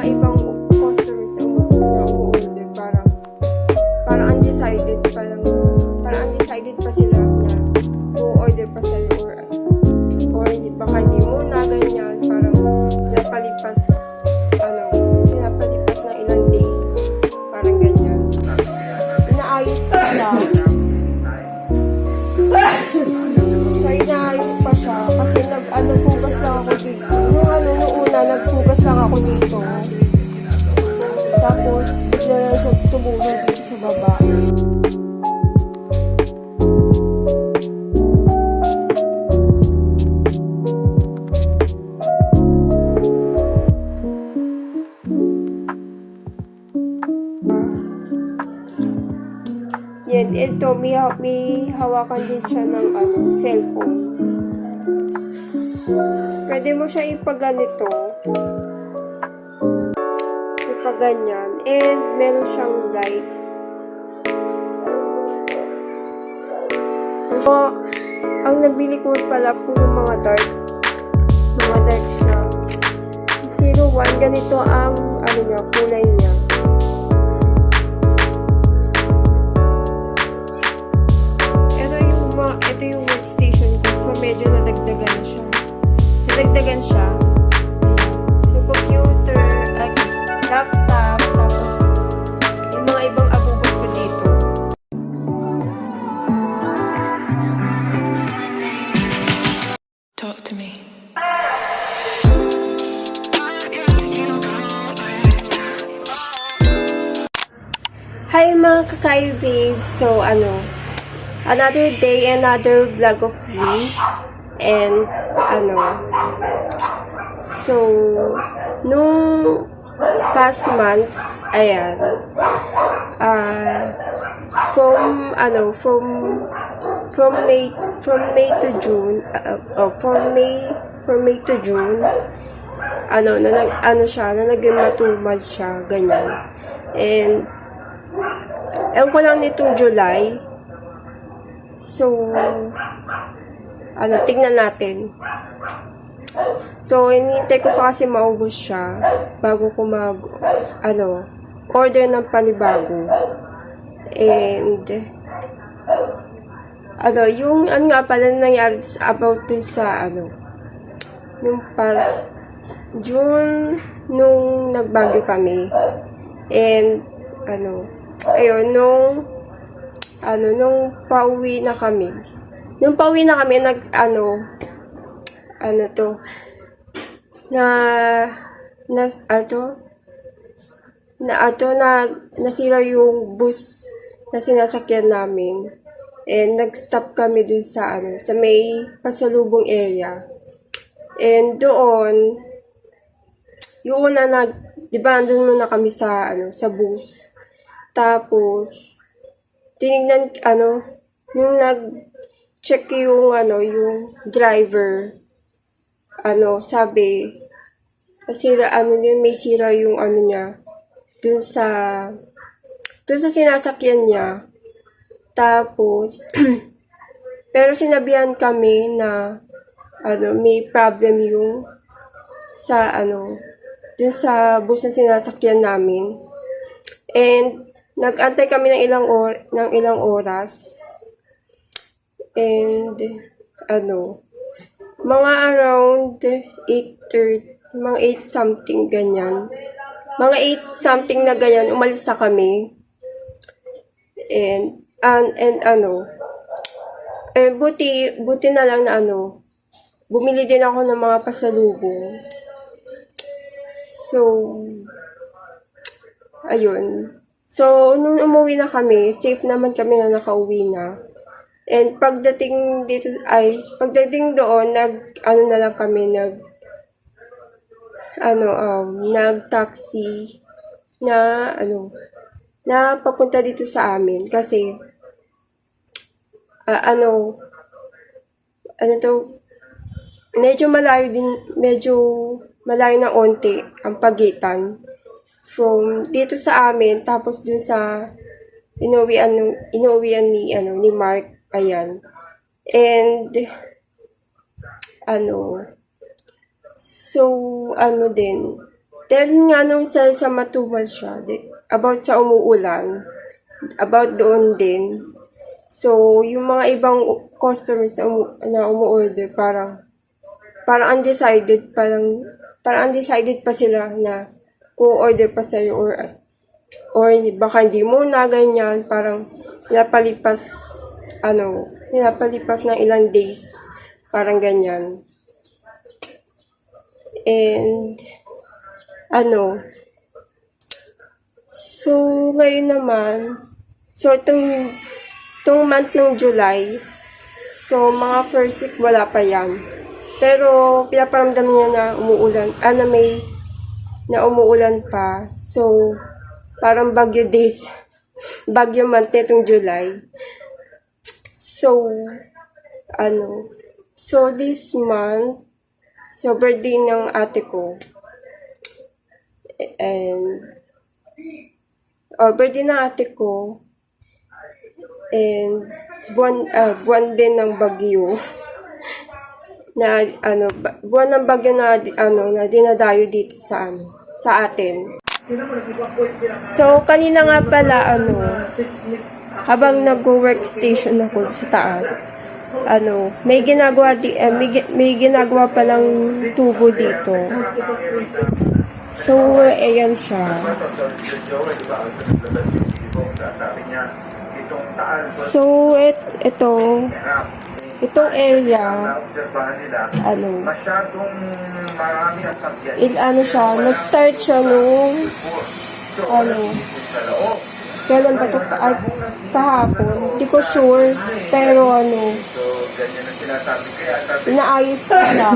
ibang customers na umu-order, parang undecided pa lang, parang undecided pa sila na u-order pa sa'yo or baka hindi muna, ganyan, parang pinapalipas ng ilang days, parang ganyan. Inaayos pa siya. So, inaayos pa siya kasi naghugas lang ako dito. Nung una, naghugas lang ako dito. Tapos, bigla na siya tumulong dito sa baba. Yan, ito, may hawakan din siya ng cellphone. Pwede mo siya ipaganito. Ipaganyan. And meron siyang light. So, ang nabili ko pala puro mga dark. Mga dark siya. 01, ganito ang kulay niya. Ito yung workstation ko. So, medyo nadagdagan siya. So, computer, laptop, tapos yung mga ibang abubot ko dito. Talk to me. Hi mga kakayo babes. So, another day, another vlog of me. And, so, nung past months, ayan, from May to June, from May to June, naging matumal siya, ganyan. And, ewan ko lang nitong July. So, tignan natin. So, hinihintay ko pa kasi maubos siya bago ko order ng panibago. And, yung, nga pala nangyari about this sa, nung past June, nung nagbagyo kami. And, ayun, nung pauwi na kami, nasira yung bus na sinasakyan namin. And nag-stop kami dun sa may pasalubong area. And doon, yung una di ba, andun muna kami sa bus. Tapos, tinignan, yung nag-check yung driver, sabi, may sira yung niya, dun sa sinasakyan niya. Tapos, pero sinabihan kami na, may problem yung dun sa bus na sinasakyan namin. And, nag-antay kami ng ilang oras. And, mga around 8:30, mga 8 something ganyan. Mga 8 something na ganyan, umalis na kami. And buti na lang na bumili din ako ng mga pasalubong. So, ayun. So, nung umuwi na kami, safe naman kami na nakauwi na. And pagdating doon, nag-taxi na papunta dito sa amin. Kasi, medyo malayo na onti ang pagitan. From dito sa amin, tapos dun sa inuwian ni Mark, ayan. And, so, din, Then nga nung sa matumal siya, about sa umuulan, about doon din. So, yung mga ibang customers na umuorder, parang undecided, parang undecided pa sila na kung order pa sa'yo or baka hindi mo na ganyan, parang pinapalipas ng ilang days, parang ganyan. And, so, ngayon naman, so, itong month ng July, so, mga first week, wala pa yan. Pero, pinaparamdam niya na umuulan, na umuulan pa. So, parang bagyo days, bagyo month nitong July. So, so, this month, so, birthday ng ate ko, and birthday ng ate ko, and buwan din ng bagyo na buwan ng bagyo na na dinadayo dito sa atin. So kanina nga pala habang nag-workstation ako sa taas, may ginagawa palang tubo dito. So, ayan siya. So, itong area, siya, nag-start siya nung, kailan ba ito? Kahapon. Hindi ko sure, pero inaayos pa siya.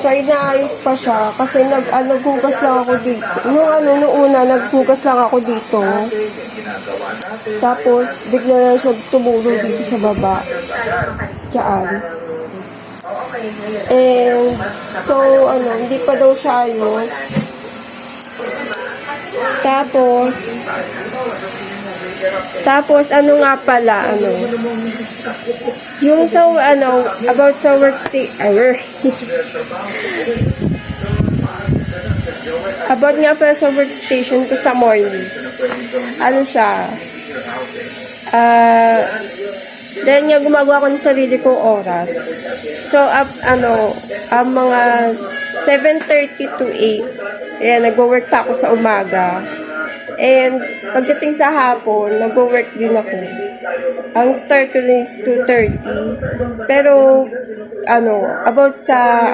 So, inaayos pa siya kasi naghugas lang ako dito. Nung una, naghugas lang ako dito. Tapos, bigla na siya tumulo dito sa baba. Diyan. And, so, hindi pa daw siya ayos. Tapos, nga pala, yung about sa about nga pala sa workstation ko sa morning. Siya, dahil nga gumagawa ko ng sarili kong oras. So, mga 7:30 to 8, ayan, nagwo-work pa ako sa umaga. And, pagdating sa hapon, nagwo-work din ako. Ang start ko is 2:30. Pero, about sa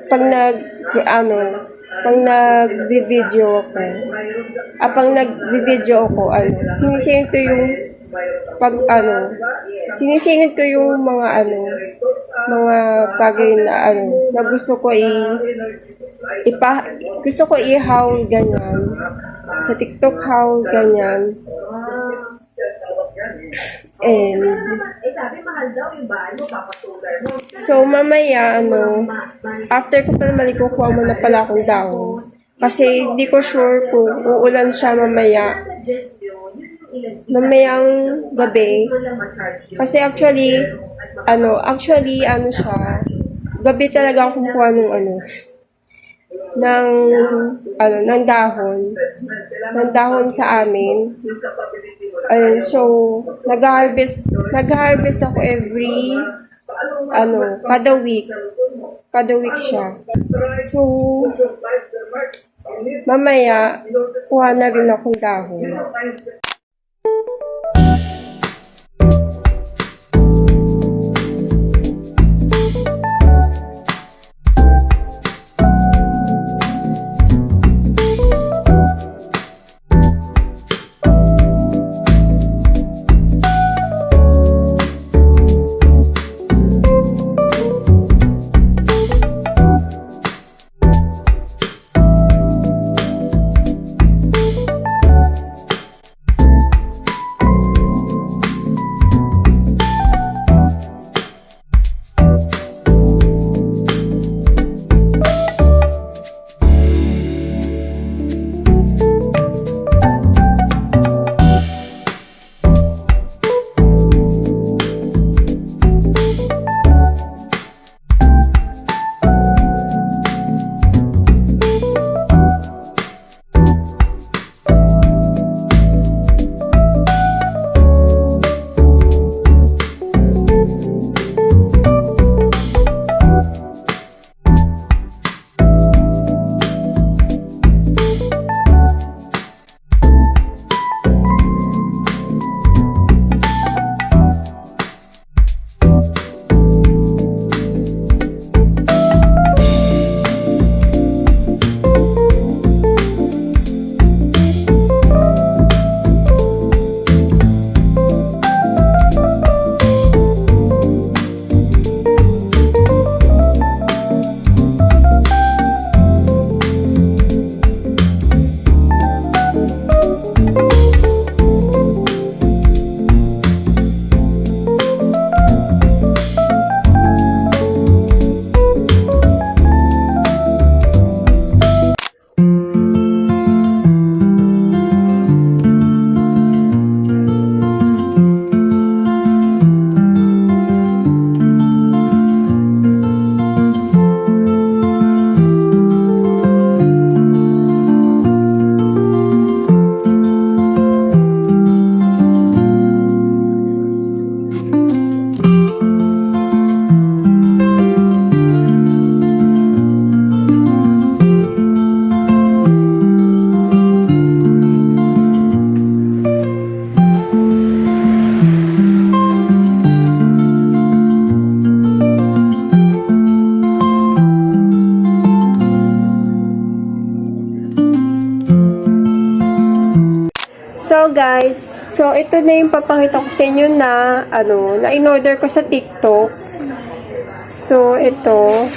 pag nag-video ako, sinisingit ko yung sinisingit ko yung mga bagay na gusto ko gusto ko i-haul ganyan. Sa TikTok haul ganyan. And so mamaya after ko pala malikukuha mo na pala akong dahon. Kasi hindi ko sure kung uulan siya mamayang gabi. Kasi actually siya, gabi talaga ako kumukuha ng dahon sa amin. So, nag-harvest ako every, kada week siya. So, mamaya, kuha na rin akong dahon. guys, so ito na yung papakita ko sa inyo na na in-order ko sa TikTok. So itong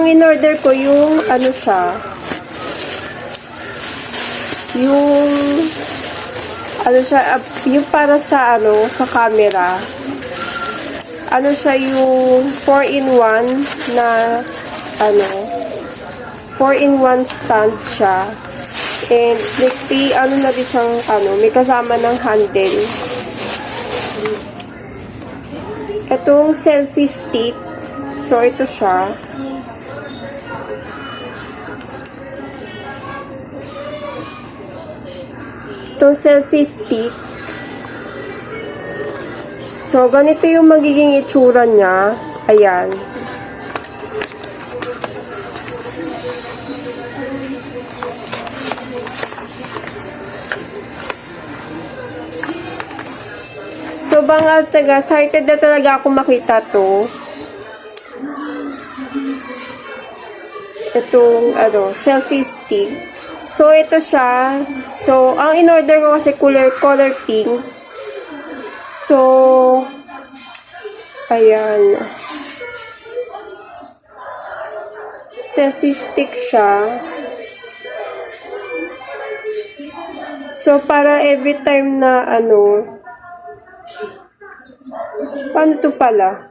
in-order ko yung siya, yung para sa sa camera. Siya yung 4-in-1 na 4-in-1 stand siya. And na din siyang may kasama ng handle. Itong selfie stick. So ito siya. Itong selfie stick. So, ganito yung magiging itsura niya. Ayan. So, excited na talaga ako makita to. Itong, selfie stick. So, ito siya. So, ang in-order ko kasi color pink. So, ayan. Selfie stick siya. So, para every time na paano to pala?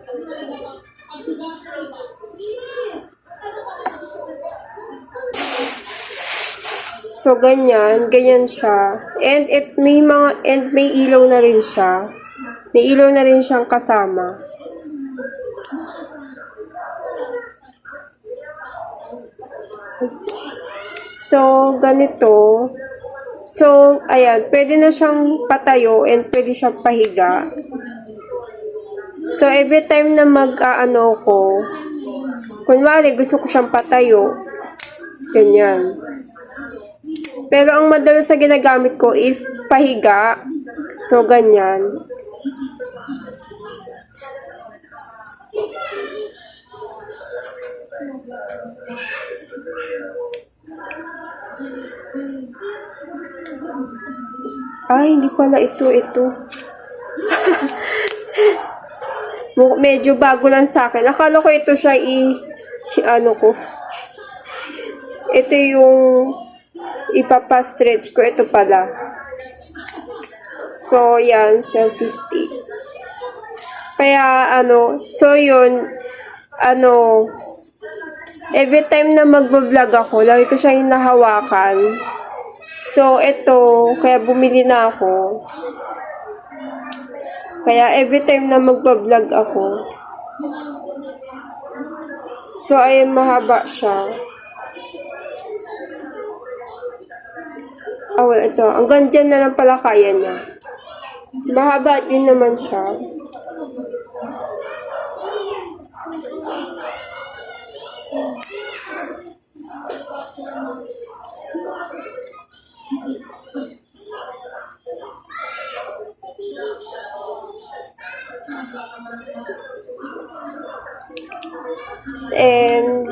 So, ganyan siya. And may ilaw na rin siya. May ilaw na rin siyang kasama. So, ganito. So, ayan. Pwede na siyang patayo and pwede siyang pahiga. So, every time na ko, kunwari gusto ko siyang patayo. Ganyan. Pero ang madalas na ginagamit ko is pahiga. So, ganyan. Ay, hindi pala ito. Medyo bago lang sa akin. Akala ko ito siya ko. Ito yung ipapa-stretch ko. Ito pala. So, yan. Selfie stick. Kaya, so yun, every time na mag-vlog ako, lagi ko siya hinahawakan. So, ito, kaya bumili na ako. Kaya, every time na mag-vlog ako. So, ayun, mahaba siya. Well, ito. Hanggang dyan na lang pala kaya niya. Mahaba din naman siya. And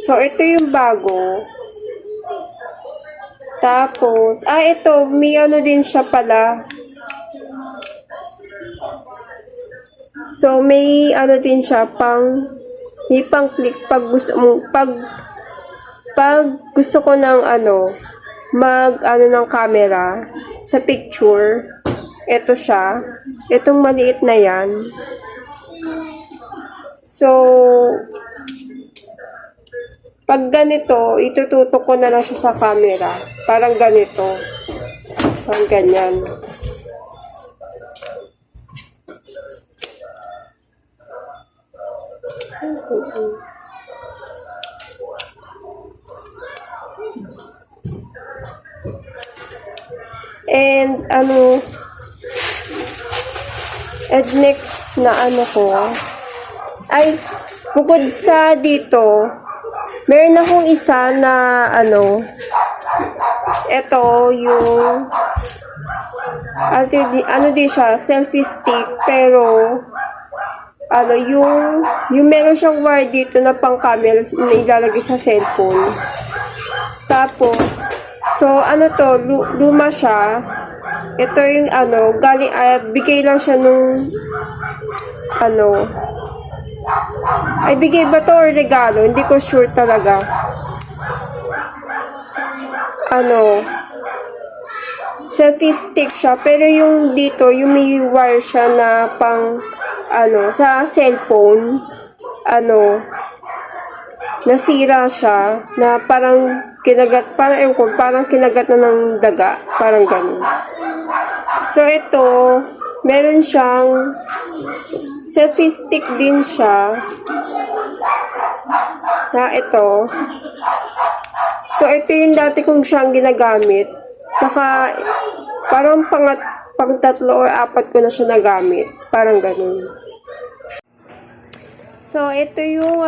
so, ito yung bago. Tapos, ito, may din siya pala. So, may din siya, may pang-click pag gusto mong, pag gusto ko ng ng camera sa picture. Ito siya. Itong maliit na yan. So, pag ganito, itututok ko na lang siya sa camera. Parang ganito. Parang ganyan. And next na ko, ay, bukod sa dito, meron akong isa na ito yung di siya, selfie stick, pero ano, yung meron siyang wire dito na pang camera na ilalagay sa cellphone. Tapos, so ano to, luma siya. Ito yung ano, galing, bigay lang siya nung, ano, ay bigay ba to or regalo? Hindi ko sure talaga. Ano, selfie stick siya, pero yung dito, yung may wire siya na pang, ano, sa cellphone, ano, nasira siya, na parang kinagat, parang kinagat na ng daga, parang ganun. So, ito, meron siyang selfie stick din siya, na ito. So, ito yung dati kong siyang ginagamit. Saka, parang pang tatlo or apat ko na siya nagamit. Parang ganun. So, ito yung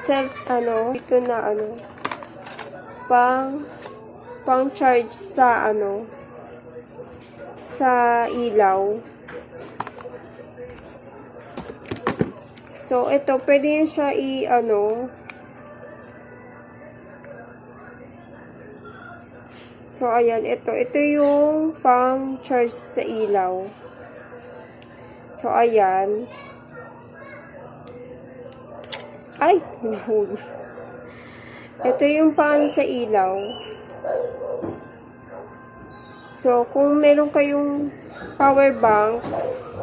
ito na pang charge sa sa ilaw. So, ito, pwede yun siya so, ayan, ito yung pang charge sa ilaw. So, ayan. Ay, nahulog. Ito yung pang sa ilaw. So, kung meron kayong power bank,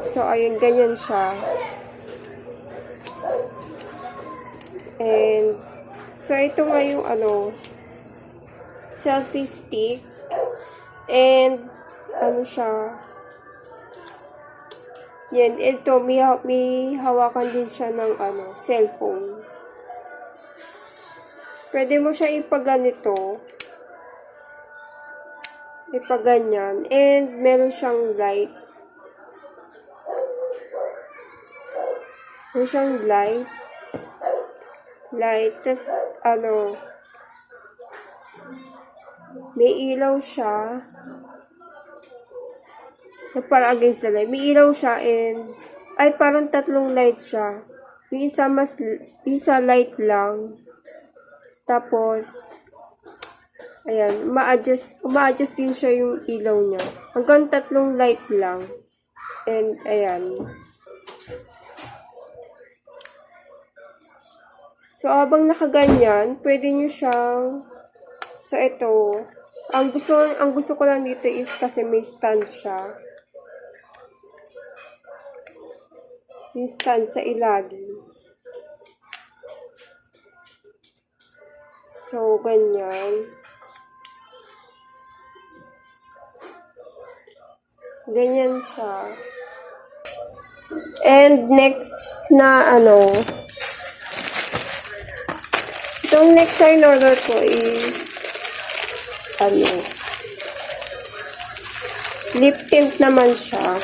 so, ayun, ganyan siya. And, so, ito nga yung selfie stick. And, siya. Yan, ito, may hawakan din siya ng cellphone. Pwede mo siya ipaganito. Ipaganyan. And, meron siyang light. Meron siyang light. Tas, may ilaw siya. Para against the light. May ilaw siya and, parang tatlong light siya. Yung isa light lang. Tapos, ayan, ma-adjust din siya yung ilaw niya. Hanggang tatlong light lang. And, ayan. So, habang nakaganyan, pwede nyo siyang, so, ito, ang gusto ko lang dito is kasi may stand siya. May stand sa ilalim. So, ganyan. Ganyan siya. And next na itong next na in-order ko is lip tint naman siya.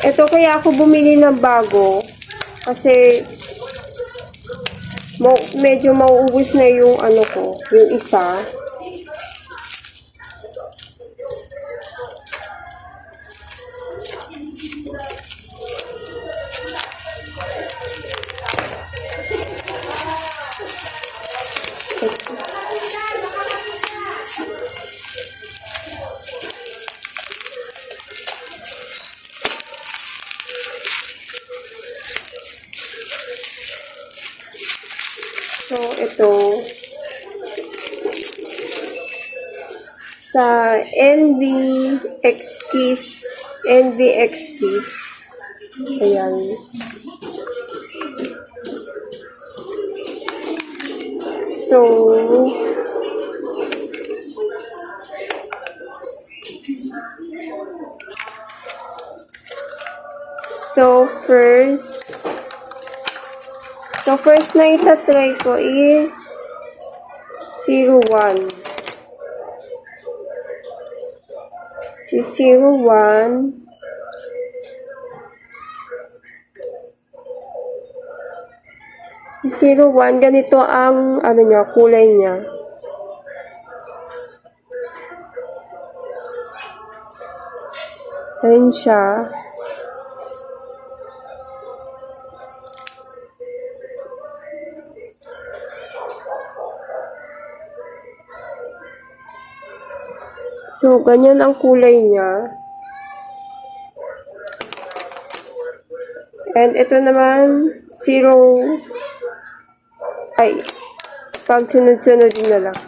Ito kaya ako bumili ng bago kasi medyo mauubos na yung yung isa. So, ito, sa NVX Keys, ayan. So, first na itatry ko is 01. Si 01. Si 01, ganito ang ano niya, kulay niya. Ayan siya. So, ganyan ang kulay niya. And ito naman, 0, ay, pag sunod-sunod na lang.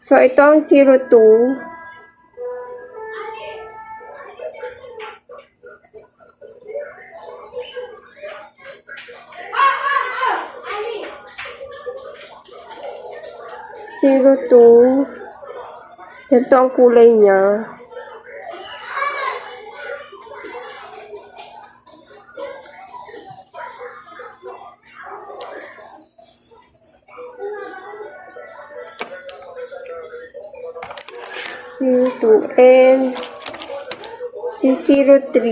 So, ito ang 02. Ito ang kulay niya. And si 03,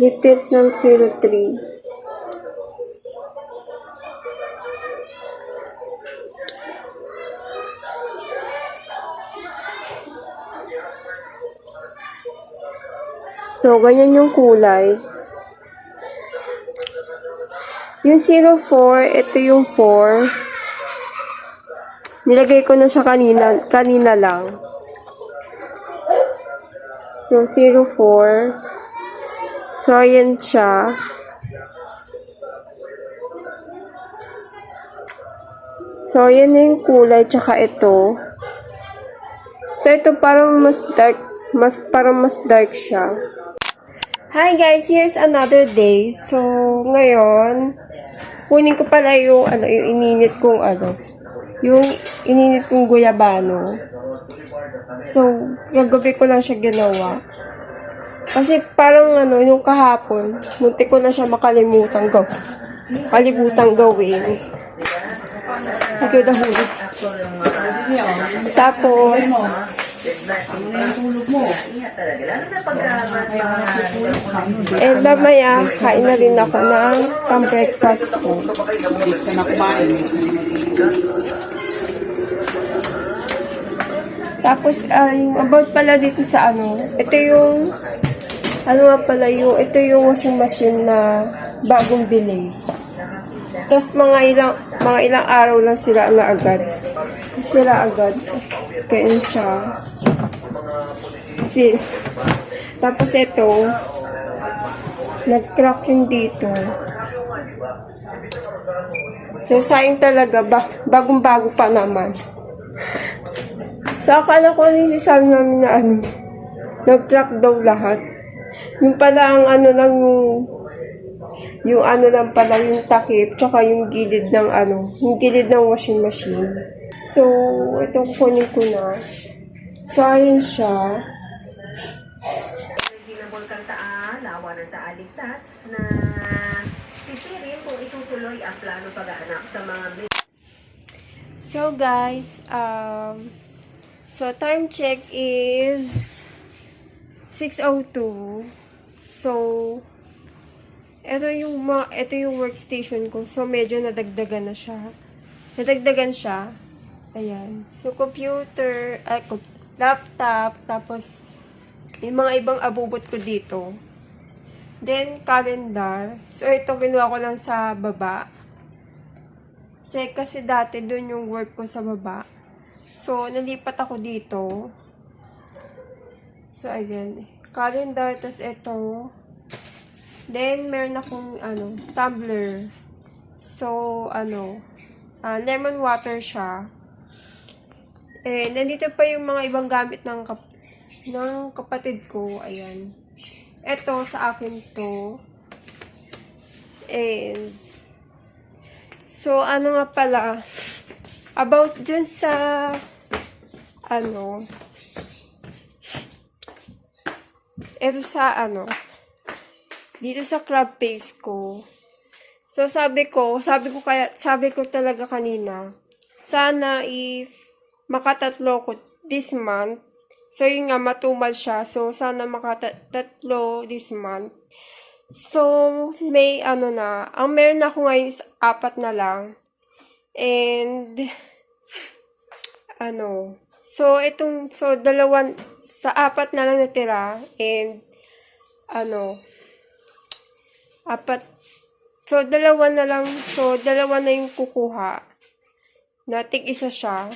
litid ng 03. So, ganyan yung kulay. Yung 04, ito yung 4. Nilagay ko na siya kanina lang. So, 04. So, ayan siya. So, ayan na yung kulay, tsaka ito. So, ito parang mas dark siya. Hi guys, here's another day. So, ngayon, kunin ko pala yung ininit kong guyabano. So, gagabi ko lang siya ginawa. Kasi parang yung kahapon, muntik ko na siya makalimutan gawin. Ito dahulog. Tapos, mamaya, kain na rin ako ng pang-breakfast ko. Tapos, about pala dito sa ito yung, ito yung washing machine na bagong bili. Tapos, mga ilang araw lang sira agad. Kaya siya. Tapos ito, nag-crack yung dito. So, sayang talaga, bagong-bago pa naman. So, akala ko sabi namin na nag-crack daw lahat. Yung pala ang lang pala yung takip, tsaka yung gilid ng washing machine. So, ito kunin ko na. So, ayun siya. Lawa ng Taaligtas na pipili kung itutuloy ang plano pag-aanak sa mga. So guys, so time check is 6:02. So ito yung workstation ko. So medyo nadagdagan siya. Ayan. So computer, laptop, tapos yung mga ibang abubot ko dito. Then, calendar. So, ito ginawa ko lang sa baba. Kasi dati doon yung work ko sa baba. So, nalipat ako dito. So, ayan. Calendar, tas ito. Then, meron akong, tumbler. So, lemon water siya. Nandito pa yung mga ibang gamit ng kapatid ko. Ayan. Ito, sa akin to. And, so, nga pala, about dun sa, ito sa, dito sa crab paste ko. So, sabi ko talaga kanina, sana if makatatlo ko this month, So, yun nga, matumal siya. So, sana makatatlo this month. So, may ano na. Ang meron ako ngayon is 4 na lang. And, ano. So, sa 4 na lang natira. And, ano, 4. So, 2 na lang. So, 2 na yung kukuha. Na tig-isa siya.